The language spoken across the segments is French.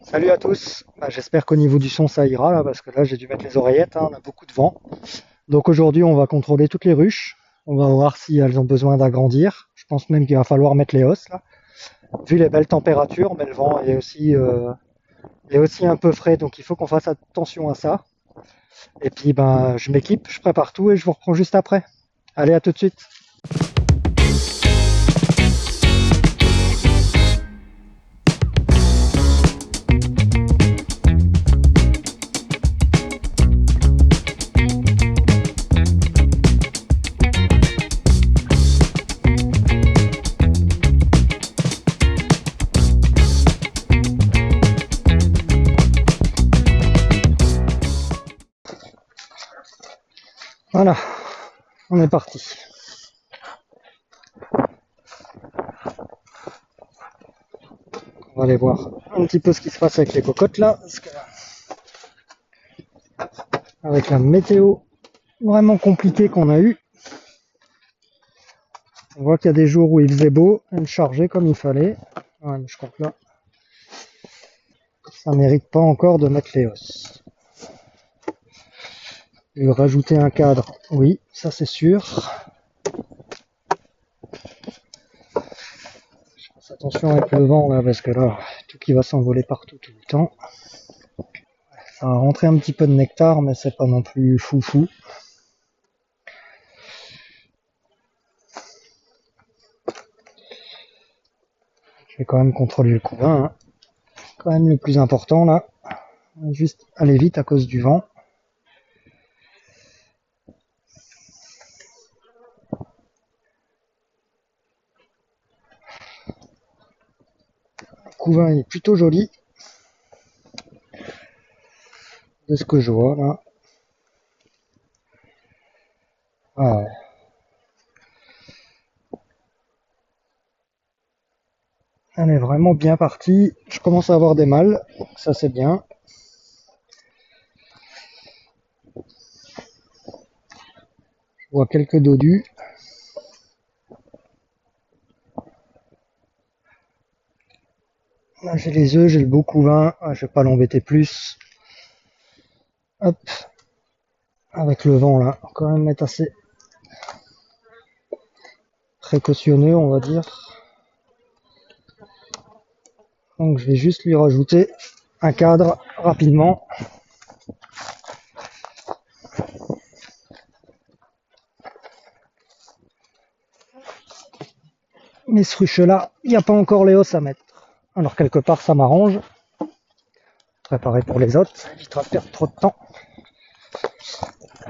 Salut à tous. J'espère qu'au niveau du son ça ira là parce que là j'ai dû mettre les oreillettes, hein, on a beaucoup de vent. Donc aujourd'hui on va contrôler toutes les ruches. On va voir si elles ont besoin d'agrandir. Je pense même qu'il va falloir mettre les hausses là. Vu les belles températures, mais le vent est aussi un peu frais, donc il faut qu'on fasse attention à ça. Et puis je m'équipe, je prépare tout et je vous reprends juste après. Allez, à tout de suite. Voilà, on est parti. On va aller voir un petit peu ce qui se passe avec les cocottes là, parce que avec la météo vraiment compliquée qu'on a eue, on voit qu'il y a des jours où il faisait beau, elle chargeait comme il fallait. Ouais, mais je crois que là, ça mérite pas encore de mettre les hausses. Lui rajouter un cadre, oui, ça c'est sûr. Je fasse attention avec le vent là, parce que là, tout qui va s'envoler partout tout le temps. Ça va rentrer un petit peu de nectar, mais c'est pas non plus foufou. Je vais quand même contrôler le couvain, hein. Quand même le plus important là. Juste aller vite à cause du vent. Le couvain est plutôt joli. De ce que je vois là. Ouais. Elle est vraiment bien partie. Je commence à avoir des mâles. Ça c'est bien. Je vois quelques dodus. Là j'ai les œufs, j'ai le beau couvain. Je vais pas l'embêter plus. Hop. Avec le vent là. Quand même être assez précautionneux on va dire. Donc je vais juste lui rajouter un cadre rapidement. Mais ce ruche là, il n'y a pas encore les hausses à mettre. Alors quelque part ça m'arrange. Préparer pour les autres, ça évitera de perdre trop de temps.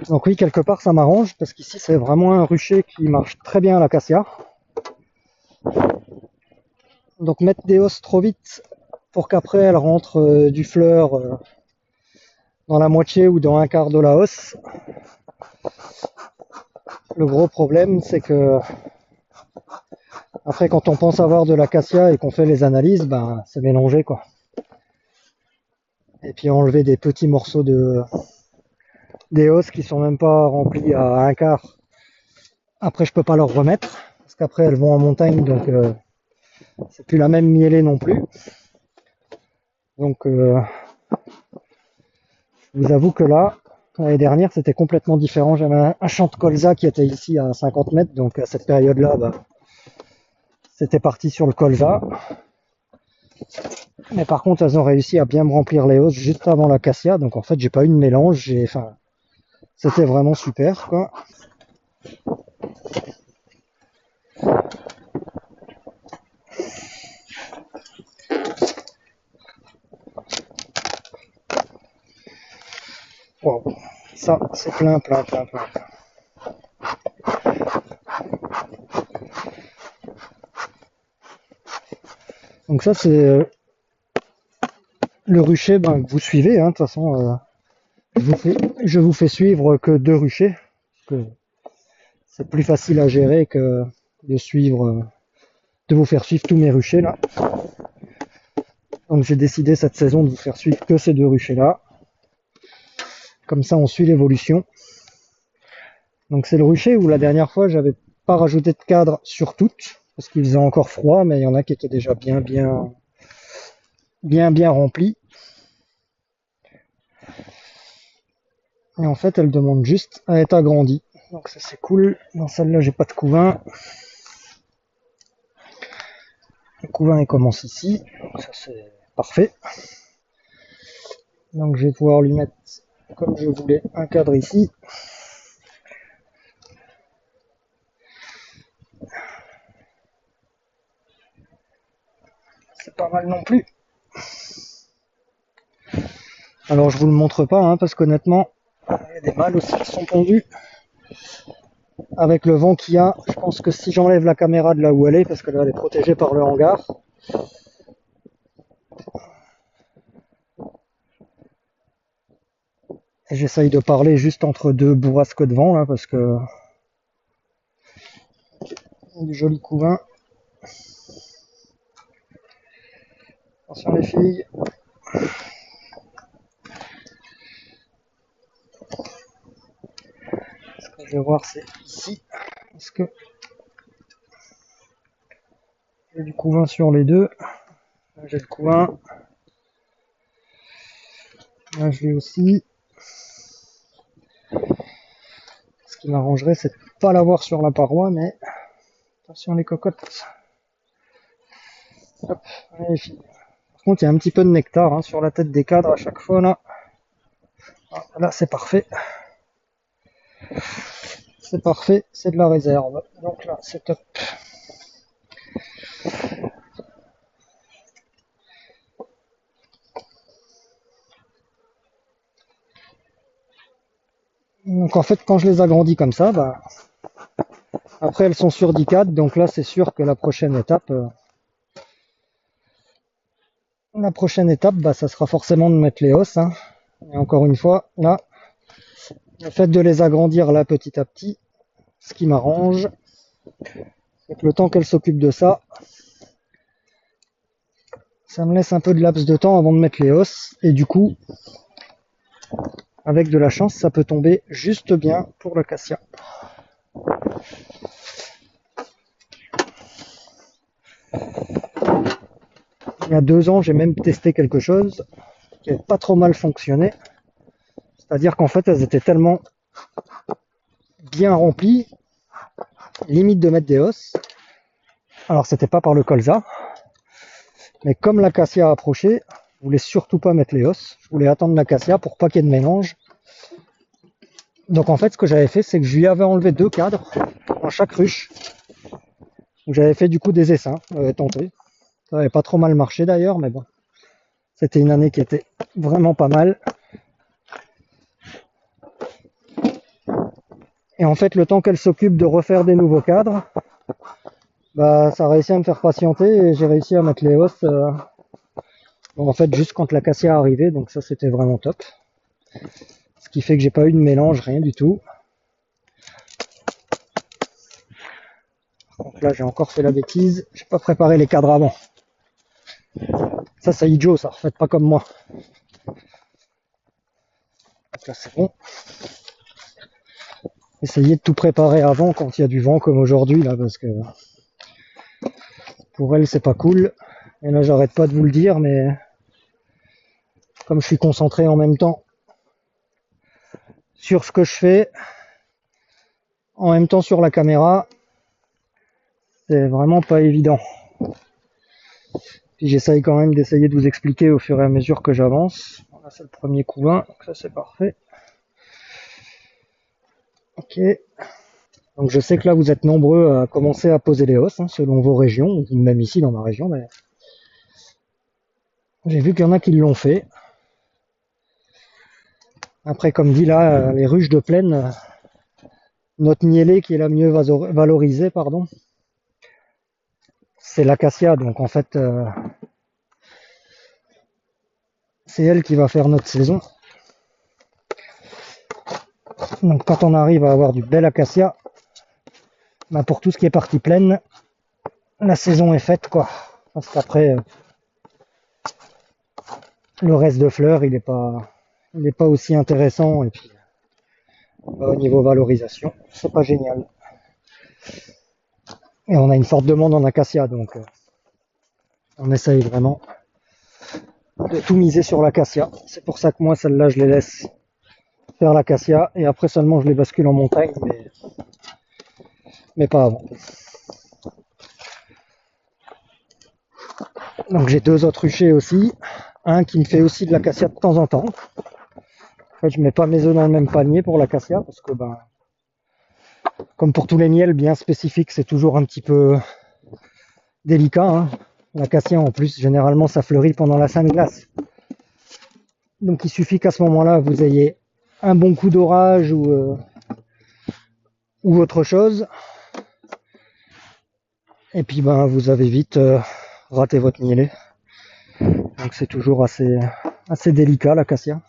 Donc oui, quelque part ça m'arrange parce qu'ici c'est vraiment un rucher qui marche très bien à l'acacia. Donc mettre des hausses trop vite pour qu'après elle rentre du fleur dans la moitié ou dans un quart de la hausse. Le gros problème c'est que après quand on pense avoir de l'acacia et qu'on fait les analyses, c'est mélangé quoi. Et puis enlever des petits morceaux des hausses qui sont même pas remplis à un quart. Après je peux pas leur remettre parce qu'après elles vont en montagne donc c'est plus la même mielée non plus. Donc je vous avoue que là, l'année dernière c'était complètement différent. J'avais un champ de colza qui était ici à 50 mètres, donc à cette période-là, c'était parti sur le colza. Mais par contre, elles ont réussi à bien me remplir les hausses juste avant l'acacia, donc en fait j'ai pas eu de mélange. C'était vraiment super quoi. Wow. Ça c'est plein. Donc ça c'est le rucher que vous suivez, hein. De toute façon je vous fais suivre que 2 ruchers, parce que c'est plus facile à gérer que de suivre, de vous faire suivre tous mes ruchers là. Donc j'ai décidé cette saison de vous faire suivre que ces 2 ruchers là. Comme ça on suit l'évolution. Donc c'est le rucher où la dernière fois j'avais pas rajouté de cadre sur toutes, parce qu'il faisait encore froid, mais il y en a qui étaient déjà bien remplis. Et en fait, elle demande juste à être agrandie. Donc ça c'est cool. Dans celle-là, j'ai pas de couvain. Le couvain il commence ici. Donc ça c'est parfait. Donc je vais pouvoir lui mettre, comme je voulais, un cadre ici. C'est pas mal non plus. Alors je vous le montre pas, hein, parce qu'honnêtement, il y a des mâles aussi qui sont pondus. Avec le vent qu'il y a, je pense que si j'enlève la caméra de là où elle est, parce que là elle est protégée par le hangar, et j'essaye de parler juste entre deux bourrasques de vent là, parce que du joli couvain. Attention les filles. Ce que je vais voir c'est ici. Est-ce que j'ai du couvain sur les deux? Là j'ai le couvain. Là je l'ai aussi. Ce qui m'arrangerait c'est de pas l'avoir sur la paroi, mais attention les cocottes. Hop, allez les filles. Par contre il y a un petit peu de nectar hein, sur la tête des cadres à chaque fois là. Ah, là c'est parfait. C'est parfait, c'est de la réserve. Donc là, c'est top. Donc en fait, quand je les agrandis comme ça, bah, après elles sont sur 10 cadres, donc là c'est sûr que la prochaine étape, bah, ça sera forcément de mettre les hausses. Hein. Et encore une fois, là, le fait de les agrandir là petit à petit, ce qui m'arrange, c'est que le temps qu'elles s'occupent de ça, ça me laisse un peu de laps de temps avant de mettre les hausses, et du coup, avec de la chance, ça peut tomber juste bien pour l'acacia. Il y a 2 ans, j'ai même testé quelque chose qui n'avait pas trop mal fonctionné. C'est-à-dire qu'en fait, elles étaient tellement bien remplies, limite de mettre des hausses. Alors, c'était pas par le colza, mais comme l'acacia approchait, je voulais surtout pas mettre les hausses. Je voulais attendre l'acacia pour pas qu'il y ait de mélange. Donc en fait, ce que j'avais fait, c'est que je lui avais enlevé 2 cadres dans chaque ruche. Donc, j'avais fait du coup des essaims, j'avais tenté. Ça n'avait pas trop mal marché d'ailleurs, mais bon. C'était une année qui était vraiment pas mal. Et en fait, le temps qu'elle s'occupe de refaire des nouveaux cadres, bah, ça a réussi à me faire patienter et j'ai réussi à mettre les hausses en fait juste quand l'acacia est arrivé, donc ça c'était vraiment top. Ce qui fait que j'ai pas eu de mélange, rien du tout. Donc là j'ai encore fait la bêtise, j'ai pas préparé les cadres avant. Ça c'est idiot ça, faites pas comme moi. Donc là c'est bon. Essayez de tout préparer avant quand il y a du vent comme aujourd'hui là, parce que pour elle c'est pas cool. Et là j'arrête pas de vous le dire, mais comme je suis concentré en même temps sur ce que je fais, en même temps sur la caméra, c'est vraiment pas évident. Puis j'essaye quand même d'essayer de vous expliquer au fur et à mesure que j'avance. Là c'est le premier couvain, donc ça c'est parfait. Ok. Donc je sais que là vous êtes nombreux à commencer à poser les hausses, hein, selon vos régions, ou même ici dans ma région d'ailleurs. J'ai vu qu'il y en a qui l'ont fait. Après comme dit là, les ruches de plaine, notre niellée qui est la mieux valorisée, pardon, c'est l'acacia, donc en fait c'est elle qui va faire notre saison. Donc quand on arrive à avoir du bel acacia, bah pour tout ce qui est partie pleine, la saison est faite quoi. Parce qu'après le reste de fleurs il est pas aussi intéressant et puis au niveau valorisation c'est pas génial. Et on a une forte demande en acacia, donc on essaye vraiment de tout miser sur l'acacia. C'est pour ça que moi celle-là je les laisse faire l'acacia et après seulement je les bascule en montagne, mais pas avant. Donc j'ai deux autres ruchers aussi, un qui me fait aussi de l'acacia de temps en temps. En fait, je mets pas mes œufs dans le même panier pour l'acacia parce que ben, comme pour tous les miels bien spécifiques, c'est toujours un petit peu délicat, hein. L'acacia en plus, généralement ça fleurit pendant la Sainte Glace. Donc il suffit qu'à ce moment-là, vous ayez un bon coup d'orage ou autre chose. Et puis ben vous avez vite raté votre mielé. Donc c'est toujours assez délicat l'acacia.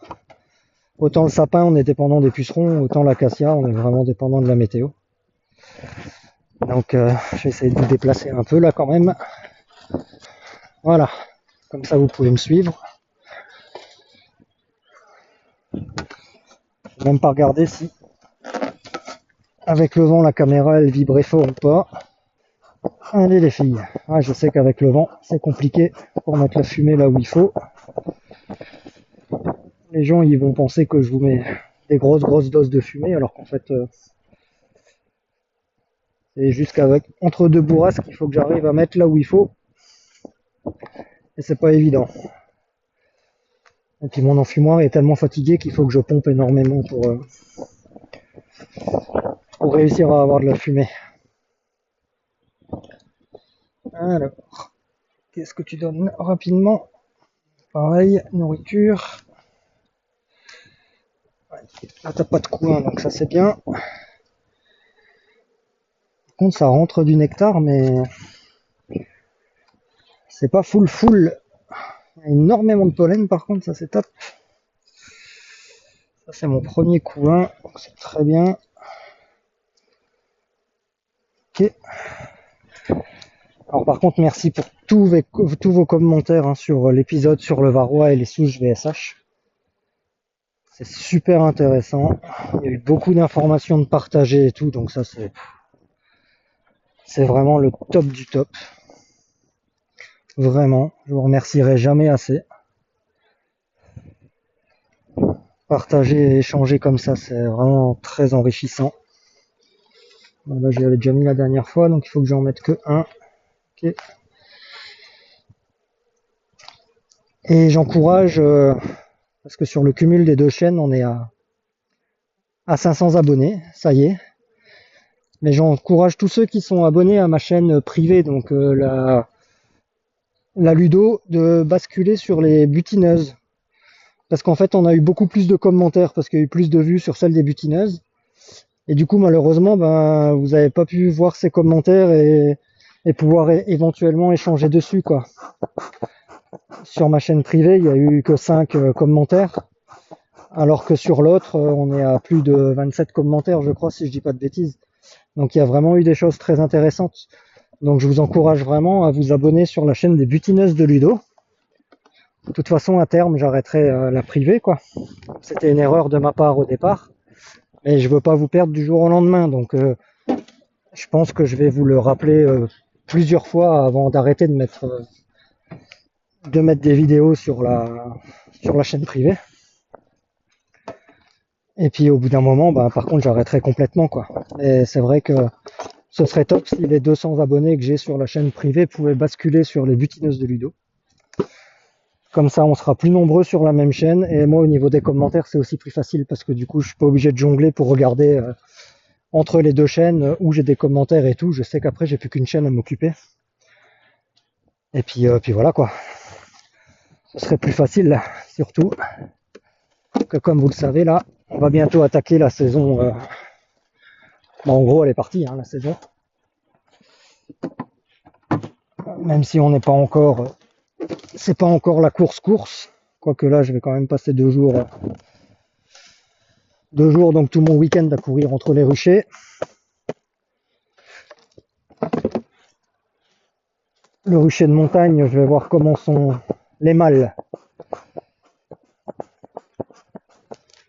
Autant le sapin on est dépendant des pucerons, autant l'acacia on est vraiment dépendant de la météo. Donc je vais essayer de vous déplacer un peu là quand même. Voilà, comme ça vous pouvez me suivre. Je vais même pas regarder si avec le vent la caméra elle vibrait fort ou pas. Allez les filles, ah, je sais qu'avec le vent c'est compliqué pour mettre la fumée là où il faut. Les gens ils vont penser que je vous mets des grosses doses de fumée alors qu'en fait c'est juste qu'avec entre deux bourrasques il faut que j'arrive à mettre là où il faut et c'est pas évident. Et puis mon enfumoir est tellement fatigué qu'il faut que je pompe énormément pour réussir à avoir de la fumée. Alors, qu'est-ce que tu donnes rapidement? Pareil, nourriture. Là t'as pas de couin donc ça c'est bien. Par contre ça rentre du nectar mais c'est pas full. Il y a énormément de pollen par contre, ça c'est top. Ça c'est mon premier couin, donc c'est très bien. Ok. Alors par contre merci pour tous vos commentaires hein, sur l'épisode sur le varroa et les souches VSH. C'est super intéressant. Il y a eu beaucoup d'informations de partager et tout, donc ça c'est vraiment le top du top. Vraiment, je vous remercierai jamais assez. Partager et échanger comme ça, c'est vraiment très enrichissant. Bon, là, j'avais déjà mis la dernière fois, donc il faut que j'en mette que un. Okay. Et j'encourage, parce que sur le cumul des deux chaînes, on est à 500 abonnés, ça y est. Mais j'encourage tous ceux qui sont abonnés à ma chaîne privée, donc la Ludo, de basculer sur les butineuses. Parce qu'en fait, on a eu beaucoup plus de commentaires, parce qu'il y a eu plus de vues sur celle des butineuses. Et du coup, malheureusement, ben, vous n'avez pas pu voir ces commentaires et pouvoir éventuellement échanger dessus, quoi. Sur ma chaîne privée, il n'y a eu que 5 commentaires. Alors que sur l'autre, on est à plus de 27 commentaires, je crois, si je dis pas de bêtises. Donc il y a vraiment eu des choses très intéressantes. Donc je vous encourage vraiment à vous abonner sur la chaîne des butineuses de Ludo. De toute façon, à terme, j'arrêterai la privée, quoi. C'était une erreur de ma part au départ. Mais je veux pas vous perdre du jour au lendemain. Donc je pense que je vais vous le rappeler plusieurs fois avant d'arrêter de mettre des vidéos sur la chaîne privée. Et puis au bout d'un moment, bah, par contre, j'arrêterai complètement, quoi. Et c'est vrai que ce serait top si les 200 abonnés que j'ai sur la chaîne privée pouvaient basculer sur les butineuses de Ludo. Comme ça, on sera plus nombreux sur la même chaîne. Et moi, au niveau des commentaires, c'est aussi plus facile parce que du coup, je suis pas obligé de jongler pour regarder entre les deux chaînes où j'ai des commentaires et tout. Je sais qu'après, j'ai plus qu'une chaîne à m'occuper. Et puis voilà, quoi. Ce serait plus facile, là, surtout que comme vous le savez, là, on va bientôt attaquer la saison. Bon, en gros, elle est partie, hein, la saison. Même si on n'est pas encore, c'est pas encore la course. Quoique là, je vais quand même passer 2 jours, donc tout mon week-end à courir entre les ruchers. Le rucher de montagne, je vais voir comment sont les mâles.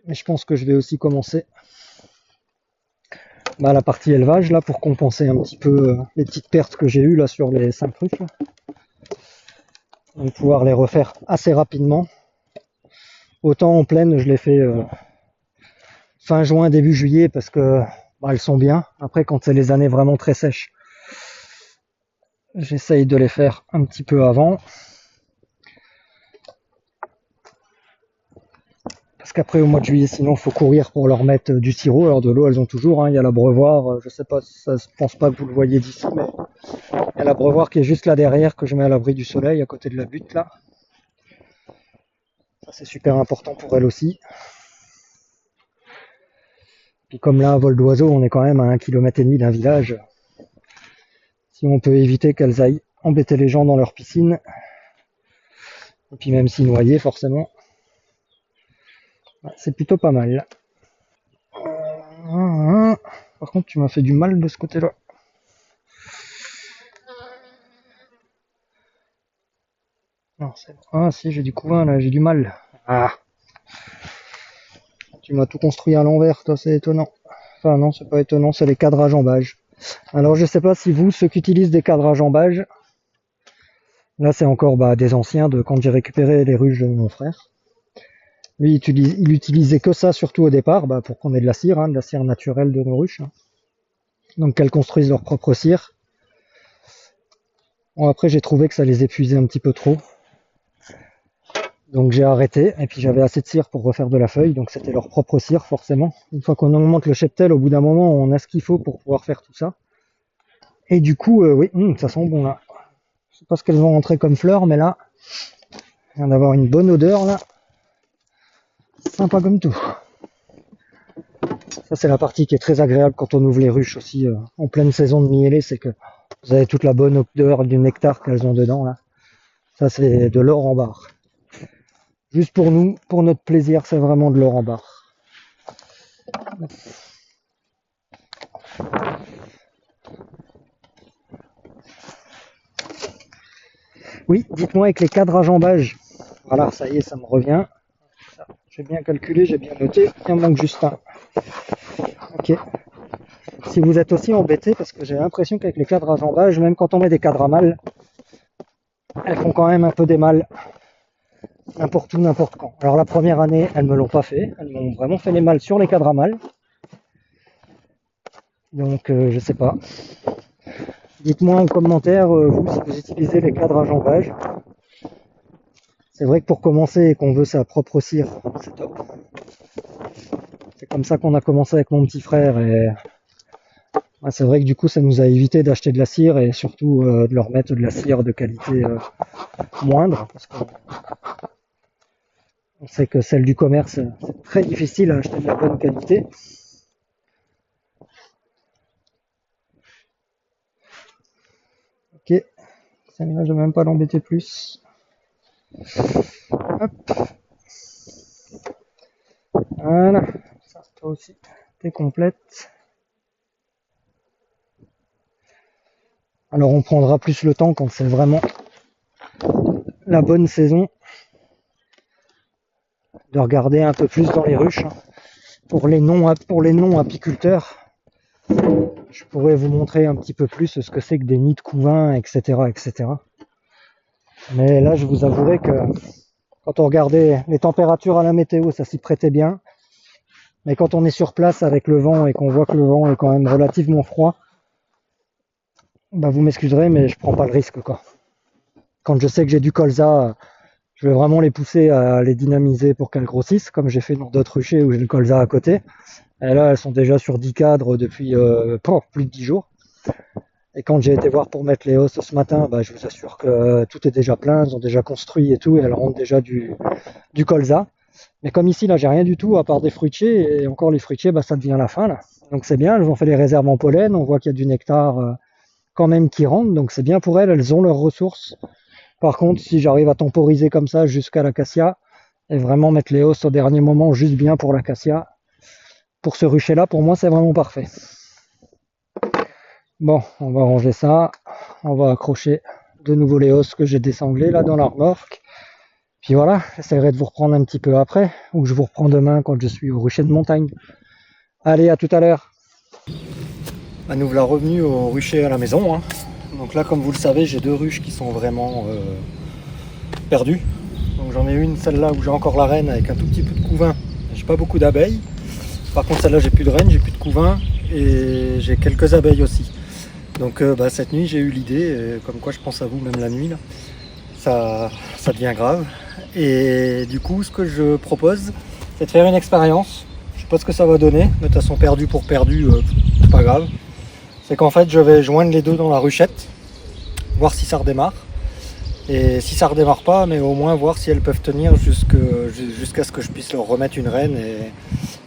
Et je pense que je vais aussi commencer la partie élevage là pour compenser un petit peu les petites pertes que j'ai eues là sur les 5 ruches. Donc pouvoir les refaire assez rapidement. Autant en plaine, je l'ai fait fin juin, début juillet, parce que bah, elles sont bien. Après, quand c'est les années vraiment très sèches, j'essaye de les faire un petit peu avant. Parce qu'après, au mois de juillet, sinon, il faut courir pour leur mettre du sirop. Alors de l'eau, elles ont toujours, hein. Il y a l'abreuvoir, je sais pas, ça, je pense pas que vous le voyez d'ici, mais il y a l'abreuvoir qui est juste là derrière, que je mets à l'abri du soleil, à côté de la butte, là. Ça, c'est super important pour elles aussi. Puis comme là, à vol d'oiseau, on est quand même à 1,5 km d'un village. Si on peut éviter qu'elles aillent embêter les gens dans leur piscine, et puis même s'y noyer, forcément, c'est plutôt pas mal. Par contre, tu m'as fait du mal de ce côté-là. Non, c'est bon. Ah si, j'ai du couvain là, j'ai du mal. Ah, tu m'as tout construit à l'envers, toi, c'est étonnant. Enfin non, c'est pas étonnant, c'est les cadrages en bâge. Alors je sais pas si vous, ceux qui utilisent des cadrages en bâge, là c'est encore des anciens de quand j'ai récupéré les ruches de mon frère. Lui, il utilisait que ça, surtout au départ, pour qu'on ait de la cire naturelle de nos ruches. Donc qu'elles construisent leur propre cire. Bon, après, j'ai trouvé que ça les épuisait un petit peu trop. Donc j'ai arrêté, et puis j'avais assez de cire pour refaire de la feuille, donc c'était leur propre cire, forcément. Une fois qu'on augmente le cheptel, au bout d'un moment, on a ce qu'il faut pour pouvoir faire tout ça. Et du coup, oui, ça sent bon, là. Je sais pas ce qu'elles vont rentrer comme fleurs, mais là, il vient d'avoir une bonne odeur, là. Sympa comme tout. Ça, c'est la partie qui est très agréable quand on ouvre les ruches aussi en pleine saison de mielée, c'est que vous avez toute la bonne odeur du nectar qu'elles ont dedans, là. Ça, c'est de l'or en barre. Juste pour nous, pour notre plaisir, c'est vraiment de l'or en barre. Oui, dites-moi avec les cadrages en bâge. Voilà, ça y est, ça me revient. J'ai bien calculé, j'ai bien noté. Il en manque juste un. Ok. Si vous êtes aussi embêté, parce que j'ai l'impression qu'avec les cadrages en bâge, même quand on met des cadres à mâle, elles font quand même un peu des mâles. N'importe où, n'importe quand. Alors la première année, elles me l'ont pas fait. Elles m'ont vraiment fait les mâles sur les cadres à mâle. Donc je sais pas. Dites-moi en commentaire, vous, si vous utilisez les cadrages en bâge. C'est vrai que pour commencer et qu'on veut sa propre cire, c'est top. C'est comme ça qu'on a commencé avec mon petit frère et c'est vrai que du coup ça nous a évité d'acheter de la cire et surtout de leur mettre de la cire de qualité moindre parce qu'on sait que celle du commerce c'est très difficile à acheter de la bonne qualité. Ok, celle-là je vais même pas l'embêter plus. Hop. Voilà, ça toi aussi t'es complète. Alors on prendra plus le temps quand c'est vraiment la bonne saison de regarder un peu plus dans les ruches. Pour les non apiculteurs, je pourrais vous montrer un petit peu plus ce que c'est que des nids de couvain, etc., etc. Mais là, je vous avouerai que quand on regardait les températures à la météo, ça s'y prêtait bien. Mais quand on est sur place avec le vent et qu'on voit que le vent est quand même relativement froid, vous m'excuserez, mais je prends pas le risque, quoi. Quand je sais que j'ai du colza, je vais vraiment les pousser à les dynamiser pour qu'elles grossissent, comme j'ai fait dans d'autres ruchers où j'ai le colza à côté. Et là, elles sont déjà sur 10 cadres depuis plus de 10 jours. Et quand j'ai été voir pour mettre les hausses ce matin, je vous assure que tout est déjà plein, ils ont déjà construit et tout, et elles rentrent déjà du colza. Mais comme ici, là, j'ai rien du tout à part des fruitiers, et encore les fruitiers, ça devient la fin, là. Donc c'est bien, elles ont fait les réserves en pollen, on voit qu'il y a du nectar quand même qui rentre, donc c'est bien pour elles, elles ont leurs ressources. Par contre, si j'arrive à temporiser comme ça jusqu'à l'acacia, et vraiment mettre les hausses au dernier moment juste bien pour l'acacia, pour ce rucher-là, pour moi, c'est vraiment parfait. Bon, on va ranger ça, on va accrocher de nouveau les hausses que j'ai désanglées là dans la remorque. Puis voilà, j'essaierai de vous reprendre un petit peu après, ou je vous reprends demain quand je suis au rucher de montagne. Allez, à tout à l'heure. Nous voilà revenus au rucher à la maison, hein. Donc là, comme vous le savez, j'ai deux ruches qui sont vraiment perdues. Donc j'en ai une, celle-là où j'ai encore la reine avec un tout petit peu de couvain. J'ai pas beaucoup d'abeilles. Par contre celle-là j'ai plus de reine, j'ai plus de couvain et j'ai quelques abeilles aussi. Donc cette nuit j'ai eu l'idée, comme quoi je pense à vous même la nuit là, ça devient grave. Et du coup ce que je propose c'est de faire une expérience. Je sais pas ce que ça va donner, mais de toute façon perdu pour perdu, c'est pas grave. C'est qu'en fait je vais joindre les deux dans la ruchette, voir si ça redémarre. Et si ça redémarre pas, mais au moins voir si elles peuvent tenir jusqu'à ce que je puisse leur remettre une reine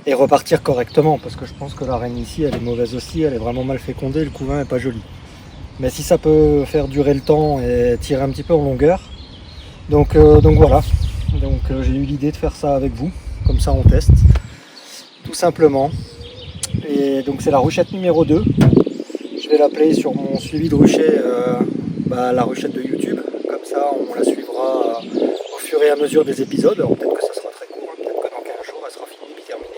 et repartir correctement. Parce que je pense que la reine ici, elle est mauvaise aussi, elle est vraiment mal fécondée, le couvain est pas joli. Mais si ça peut faire durer le temps et tirer un petit peu en longueur. Donc voilà. Donc j'ai eu l'idée de faire ça avec vous. Comme ça on teste. Tout simplement. Et donc c'est la ruchette numéro 2. Je vais l'appeler sur mon suivi de rucher, la ruchette de YouTube. Comme ça, on la suivra au fur et à mesure des épisodes. Alors peut-être que ça sera très court, hein, peut-être que dans 15 jours, elle sera finie et terminée.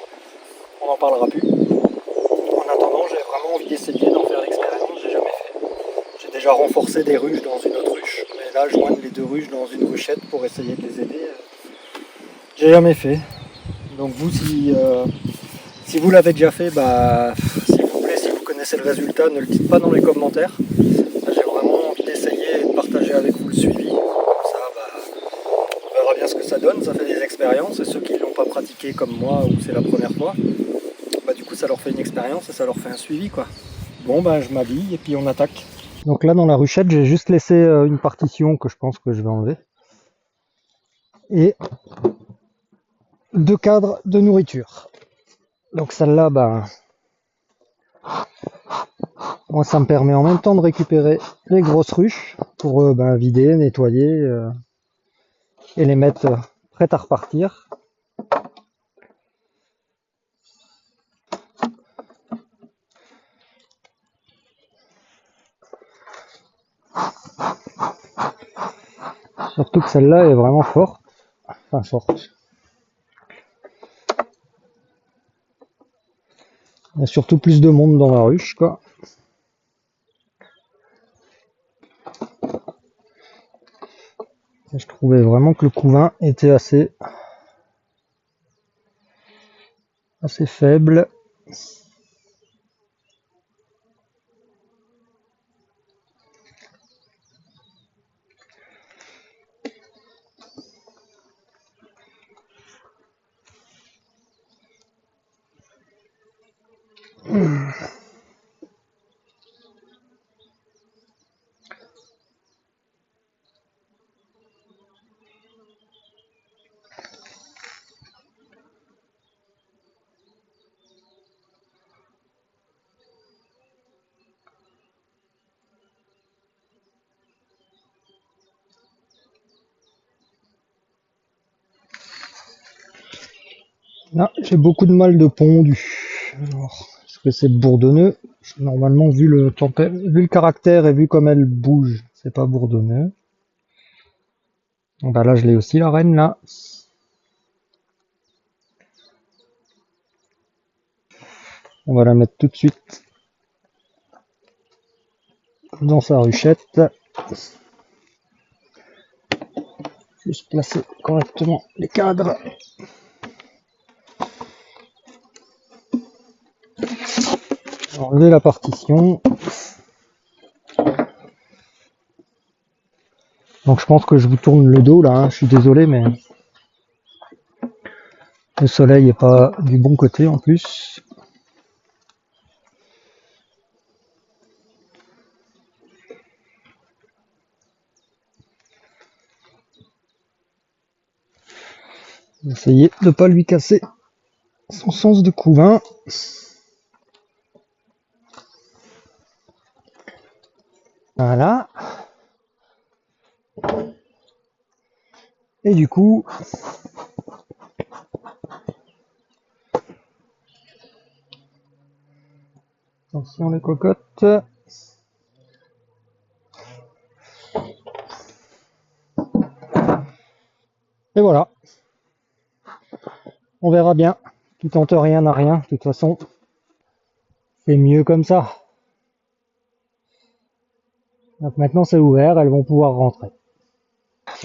On n'en parlera plus. En attendant, j'ai vraiment envie d'essayer d'en faire l'expérience, j'ai jamais fait. J'ai déjà renforcé des ruches dans une autre ruche. Mais là, joindre les deux ruches dans une ruchette pour essayer de les aider, j'ai jamais fait. Donc vous, si vous l'avez déjà fait, s'il vous plaît, si vous connaissez le résultat, ne le dites pas dans les commentaires. J'ai vraiment envie d'essayer et de partager avec vous le suivi. Comme ça, on verra bien ce que ça donne. Ça fait des expériences et ceux qui ne l'ont pas pratiqué comme moi ou c'est la première fois, du coup ça leur fait une expérience et ça leur fait un suivi quoi. Bon je m'habille et puis on attaque. Donc là dans la ruchette j'ai juste laissé une partition que je pense que je vais enlever. Et 2 cadres de nourriture. Donc celle-là, moi ça me permet en même temps de récupérer les grosses ruches pour vider, nettoyer et les mettre prêtes à repartir. Surtout que celle-là est vraiment forte. Enfin forte. Il y a surtout plus de monde dans la ruche quoi. Et je trouvais vraiment que le couvain était assez faible. Là, j'ai beaucoup de mal de pondu. Alors, est-ce que c'est bourdonneux? Normalement, vu le caractère et vu comme elle bouge, c'est pas bourdonneux. Bon, là, je l'ai aussi, la reine, là. On va la mettre tout de suite dans sa ruchette. Juste placer correctement les cadres. Enlever la partition. Donc je pense que je vous tourne le dos là, hein. Je suis désolé mais le soleil est pas du bon côté en plus. Essayez de ne pas lui casser son sens de couvain. Voilà. Et du coup, attention les cocottes. Et voilà. On verra bien. Qui tente rien n'a rien. De toute façon, c'est mieux comme ça. Donc maintenant c'est ouvert, elles vont pouvoir rentrer.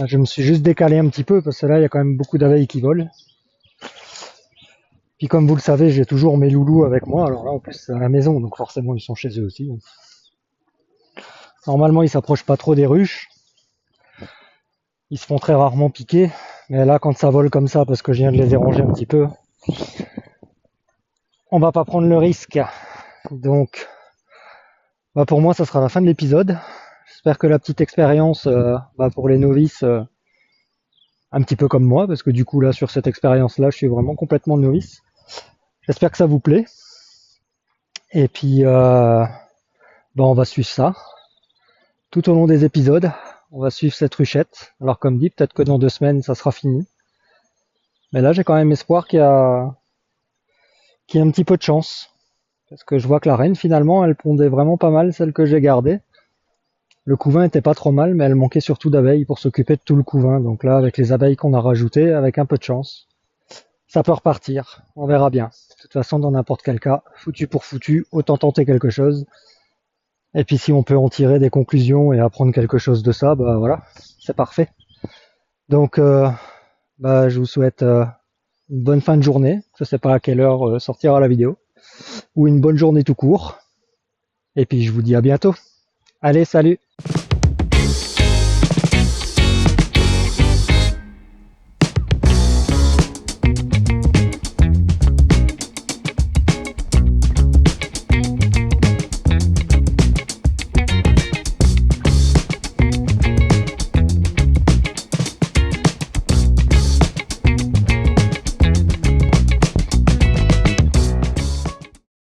Je me suis juste décalé un petit peu parce que là il y a quand même beaucoup d'abeilles qui volent. Puis comme vous le savez, j'ai toujours mes loulous avec moi. Alors là, en plus, c'est à la maison, donc forcément, ils sont chez eux aussi. Normalement, ils s'approchent pas trop des ruches. Ils se font très rarement piquer. Mais là, quand ça vole comme ça, parce que je viens de les déranger un petit peu, on va pas prendre le risque. Donc, bah pour moi, ça sera la fin de l'épisode. J'espère que la petite expérience, pour les novices, un petit peu comme moi, parce que du coup, là, sur cette expérience-là, je suis vraiment complètement novice. J'espère que ça vous plaît. Et puis, on va suivre ça tout au long des épisodes. On va suivre cette ruchette. Alors, comme dit, peut-être que dans 2 semaines, ça sera fini. Mais là, j'ai quand même espoir qu'il y ait un petit peu de chance. Parce que je vois que la reine, finalement, elle pondait vraiment pas mal, celle que j'ai gardée. Le couvain était pas trop mal, mais elle manquait surtout d'abeilles pour s'occuper de tout le couvain. Donc là, avec les abeilles qu'on a rajoutées, avec un peu de chance, ça peut repartir. On verra bien. De toute façon, dans n'importe quel cas, foutu pour foutu, autant tenter quelque chose. Et puis si on peut en tirer des conclusions et apprendre quelque chose de ça, bah voilà, c'est parfait. Donc, je vous souhaite une bonne fin de journée. Je sais pas à quelle heure sortira la vidéo. Ou une bonne journée tout court. Et puis je vous dis à bientôt. Allez, salut!